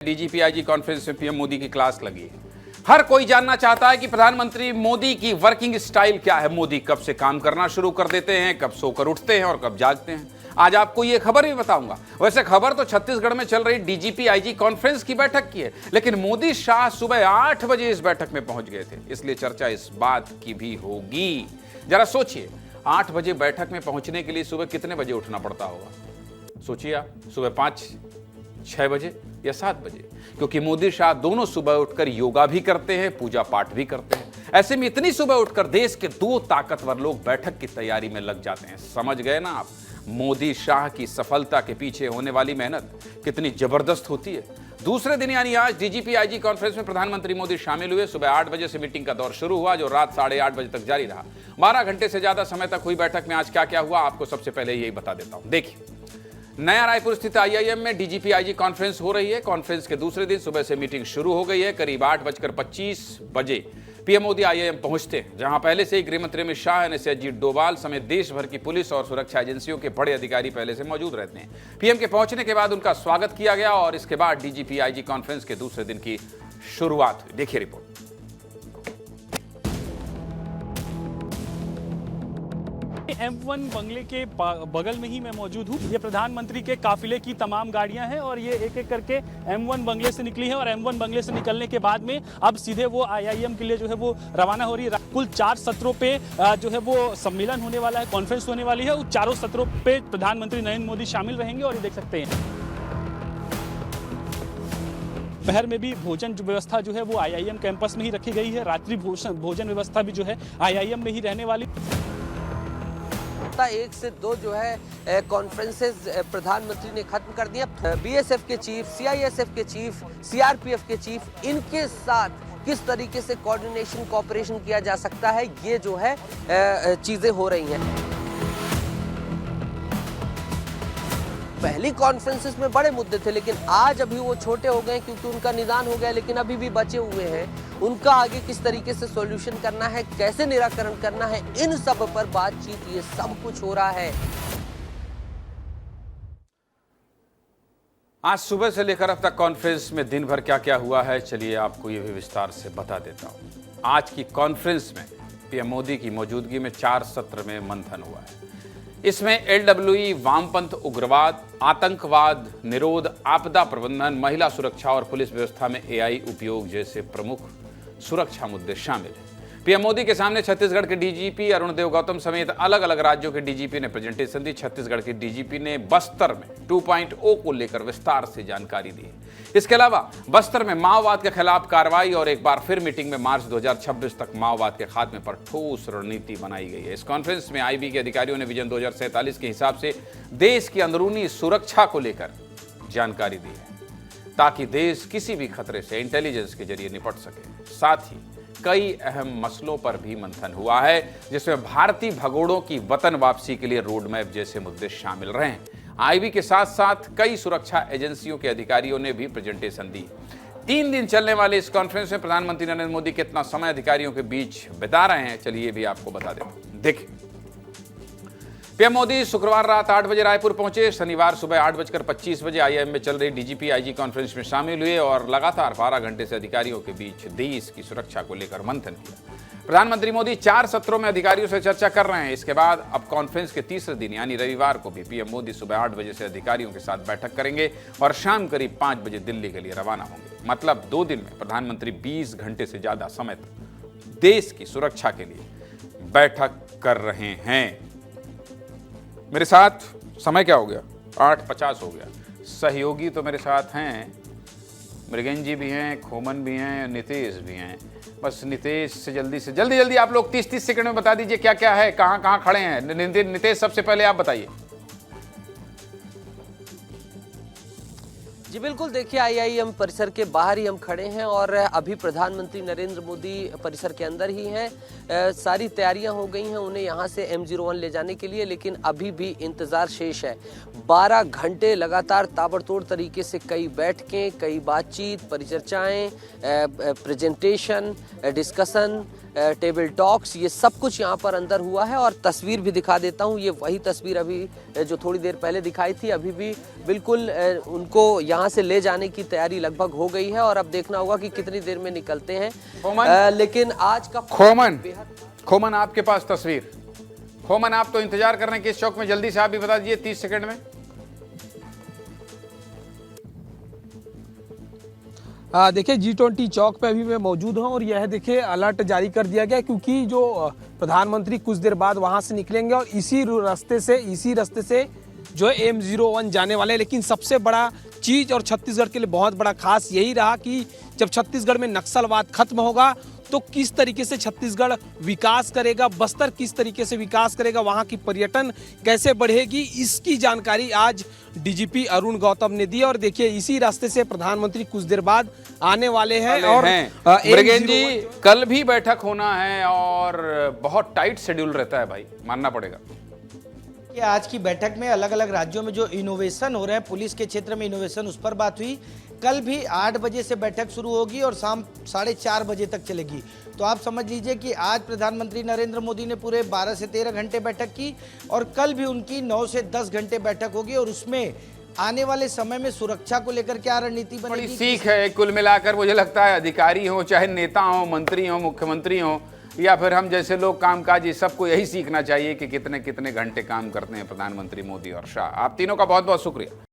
DGP IG conference में PM Modi की class लगी है। हर कोई जानना चाहता है कि प्रधानमंत्री मोदी की वर्किंग स्टाइल क्या है। मोदी कब से काम करना शुरू कर देते हैं, कब सोकर उठते हैं और कब जागते हैं। आज आपको यह खबर भी बताऊंगा। वैसे खबर तो छत्तीसगढ़ में चल रही डीजीपी आईजी कॉन्फ्रेंस की बैठक की है, लेकिन मोदी शाह सुबह 8 बजे इस बैठक में पहुंच गए थे, इसलिए चर्चा इस बात की भी होगी। जरा सोचिए, 8 बजे बैठक में पहुंचने के लिए सुबह कितने बजे उठना पड़ता होगा? सोचिए आप, सुबह 5, 6 बजे या 7 बजे, क्योंकि मोदी शाह दोनों सुबह उठकर योगा भी करते हैं, पूजा पाठ भी करते हैं। ऐसे में इतनी सुबह उठकर देश के 2 ताकतवर लोग बैठक की तैयारी में लग जाते हैं। समझ गए ना आप, मोदी शाह की सफलता के पीछे होने वाली मेहनत कितनी जबरदस्त होती है। दूसरे दिन यानी आज डीजीपी आईजी कॉन्फ्रेंस में प्रधानमंत्री मोदी शामिल हुए। सुबह 8 बजे से मीटिंग का दौर शुरू हुआ, जो रात 8:30 बजे तक जारी रहा। 12 घंटे से ज्यादा समय तक हुई बैठक में आज क्या क्या हुआ, आपको सबसे पहले यही बता देता हूं। देखिए, नया रायपुर स्थित आईआईएम में डीजीपी आईजी कॉन्फ्रेंस हो रही है। कॉन्फ्रेंस के दूसरे दिन सुबह से मीटिंग शुरू हो गई है। करीब 8:25 बजे पीएम मोदी आईआईएम पहुंचते हैं, जहां पहले से ही गृह मंत्री अमित शाह, एनएसए अजीत डोभाल समेत देश भर की पुलिस और सुरक्षा एजेंसियों के बड़े अधिकारी पहले से मौजूद रहते हैं। पीएम के पहुंचने के बाद उनका स्वागत किया गया और इसके बाद डीजीपी आईजी कॉन्फ्रेंस के दूसरे दिन की शुरुआत हुई। देखिए रिपोर्ट। M1 बंगले के बगल में ही मैं मौजूद हूँ। ये प्रधानमंत्री के काफिले की तमाम गाड़ियां हैं और ये एक एक करके M1 बंगले से निकली हैं और M1 बंगले से निकलने के बाद में अब सीधे वो IIM के लिए जो है वो रवाना हो रही है। कुल 4 सत्रों पे जो है वो सम्मेलन होने वाला है, कॉन्फ्रेंस होने वाली है। उन चारों सत्रों पे प्रधानमंत्री नरेंद्र मोदी शामिल रहेंगे और ये देख सकते हैं दोपहर में भी भोजन व्यवस्था जो है वो IIM कैंपस में ही रखी गई है। रात्रि भोजन व्यवस्था भी जो है IIM में ही रहने वाली। 1 से 2 जो है कॉन्फ्रेंसेस प्रधानमंत्री ने खत्म कर दिया। बीएसएफ के चीफ, सीआईएसएफ के चीफ, सीआरपीएफ के चीफ, इनके साथ किस तरीके से कोऑर्डिनेशन, कोऑपरेशन किया जा सकता है, ये जो है चीजें हो रही हैं। पहली कॉन्फ्रेंसेस में बड़े मुद्दे थे, लेकिन आज अभी वो छोटे हो गए क्योंकि उनका निदान हो गया, लेकिन अभी भी बचे हुए हैं। उनका आगे किस तरीके से सॉल्यूशन करना है, कैसे निराकरण करना है, इन सब पर बातचीत, ये सब कुछ हो रहा है। आज सुबह से लेकर अब तक कॉन्फ्रेंस में दिन भर क्या क्या हुआ है, चलिए आपको ये भी विस्तार से बता देता हूं। आज की कॉन्फ्रेंस में पीएम मोदी की मौजूदगी में 4 सत्र में मंथन हुआ है। इसमें LWE, वामपंथ, उग्रवाद, आतंकवाद निरोध, आपदा प्रबंधन, महिला सुरक्षा और पुलिस व्यवस्था में AI उपयोग जैसे प्रमुख सुरक्षा मुद्दे शामिल हैं। पीएम मोदी के सामने छत्तीसगढ़ के डीजीपी अरुण देव गौतम समेत अलग अलग राज्यों के डीजीपी ने प्रेजेंटेशन दी। छत्तीसगढ़ के डीजीपी ने बस्तर में 2.0 को लेकर विस्तार से जानकारी दी। इसके अलावा बस्तर में माओवाद के खिलाफ कार्रवाई और एक बार फिर मीटिंग में मार्च 2026 तक माओवाद के खात्मे पर ठोस रणनीति बनाई गई है। इस कॉन्फ्रेंस में IB के अधिकारियों ने विजन 2047 के हिसाब से देश की अंदरूनी सुरक्षा को लेकर जानकारी दी है, ताकि देश किसी भी खतरे से इंटेलिजेंस के जरिए निपट सके। साथ ही कई अहम मसलों पर भी मंथन हुआ है, जिसमें भारतीय भगोड़ों की वतन वापसी के लिए रोड मैप जैसे मुद्दे शामिल रहे हैं। IB के साथ साथ कई सुरक्षा एजेंसियों के अधिकारियों ने भी प्रेजेंटेशन दी। 3 दिन चलने वाले इस कॉन्फ्रेंस में प्रधानमंत्री नरेंद्र मोदी कितना समय अधिकारियों के बीच बिता रहे हैं, चलिए ये भी आपको बता देता हूं। देखिए, पीएम मोदी शुक्रवार रात 8 बजे रायपुर पहुंचे। शनिवार सुबह 8:25 बजे IIM में चल रही डीजीपी आईजी कॉन्फ्रेंस में शामिल हुए और लगातार 12 घंटे से अधिकारियों के बीच देश की सुरक्षा को लेकर मंथन किया। प्रधानमंत्री मोदी 4 सत्रों में अधिकारियों से चर्चा कर रहे हैं। इसके बाद अब कॉन्फ्रेंस के तीसरे दिन यानी रविवार को भी पीएम मोदी सुबह 8 बजे से अधिकारियों के साथ बैठक करेंगे और शाम करीब 5 बजे दिल्ली के लिए रवाना होंगे। मतलब 2 दिन में प्रधानमंत्री 20 घंटे से ज्यादा समय तक देश की सुरक्षा के लिए बैठक कर रहे हैं। मेरे साथ समय क्या हो गया? 8:50 हो गया। सहयोगी तो मेरे साथ हैं, मृगेन जी भी हैं, खोमन भी हैं, नितेश भी हैं। बस नितेश से जल्दी आप लोग 30-30 सेकंड में बता दीजिए क्या क्या है, कहां कहां खड़े हैं। नितेश सबसे पहले आप बताइए। जी बिल्कुल, देखिए IIM परिसर के बाहर ही हम खड़े हैं और अभी प्रधानमंत्री नरेंद्र मोदी परिसर के अंदर ही हैं। सारी तैयारियां हो गई हैं उन्हें यहां से M01 ले जाने के लिए, लेकिन अभी भी इंतज़ार शेष है। 12 घंटे लगातार ताबड़तोड़ तरीके से कई बैठकें, कई बातचीत, परिचर्चाएं, प्रेजेंटेशन, डिस्कशन, टेबल टॉक्स, ये सब कुछ यहाँ पर अंदर हुआ है। और तस्वीर भी दिखा देता हूँ, ये वही तस्वीर अभी जो थोड़ी देर पहले दिखाई थी, अभी भी बिल्कुल उनको यहाँ से ले जाने की तैयारी लगभग हो गई है और अब देखना होगा कि कितनी देर में निकलते हैं। लेकिन आज का खोमन आपके पास तस्वीर, खोमन आप तो इंतजार कर रहे हैं किस चौक में, जल्दी से आप भी बता दीजिए 30 सेकंड में। देखिए G20 चौक पे अभी मैं मौजूद हूँ और यह देखिए अलर्ट जारी कर दिया गया क्योंकि जो प्रधानमंत्री कुछ देर बाद वहाँ से निकलेंगे और इसी रास्ते से जो है M01 जाने वाले हैं। लेकिन सबसे बड़ा चीज़ और छत्तीसगढ़ के लिए बहुत बड़ा खास यही रहा कि जब छत्तीसगढ़ में नक्सलवाद खत्म होगा तो किस तरीके से छत्तीसगढ़ विकास करेगा, बस्तर किस तरीके से विकास करेगा, वहाँ की पर्यटन कैसे बढ़ेगी, इसकी जानकारी आज डीजीपी अरुण गौतम ने दी। और देखिए इसी रास्ते से प्रधानमंत्री कुछ देर बाद आने वाले हैं। और ब्रिगेड जी, कल भी बैठक होना है और बहुत टाइट शेड्यूल रहता है भाई, मानना पड़ेगा। कि आज की बैठक में अलग अलग राज्यों में जो इनोवेशन हो रहे हैं, पुलिस के क्षेत्र में इनोवेशन, उस पर बात हुई। कल भी 8 बजे से बैठक शुरू होगी और शाम 4:30 बजे तक चलेगी। तो आप समझ लीजिए कि आज प्रधानमंत्री नरेंद्र मोदी ने पूरे 12 से 13 घंटे बैठक की और कल भी उनकी 9 से 10 घंटे बैठक होगी और उसमें आने वाले समय में सुरक्षा को लेकर क्या रणनीति बनेगी, बड़ी सीख है। कुल मिलाकर मुझे लगता है अधिकारी हो, चाहे नेता हो, मंत्री हो, मुख्यमंत्री हो, या फिर हम जैसे लोग कामकाजी, सबको यही सीखना चाहिए कि कितने कितने घंटे काम करते हैं प्रधानमंत्री मोदी और शाह। आप तीनों का बहुत बहुत शुक्रिया।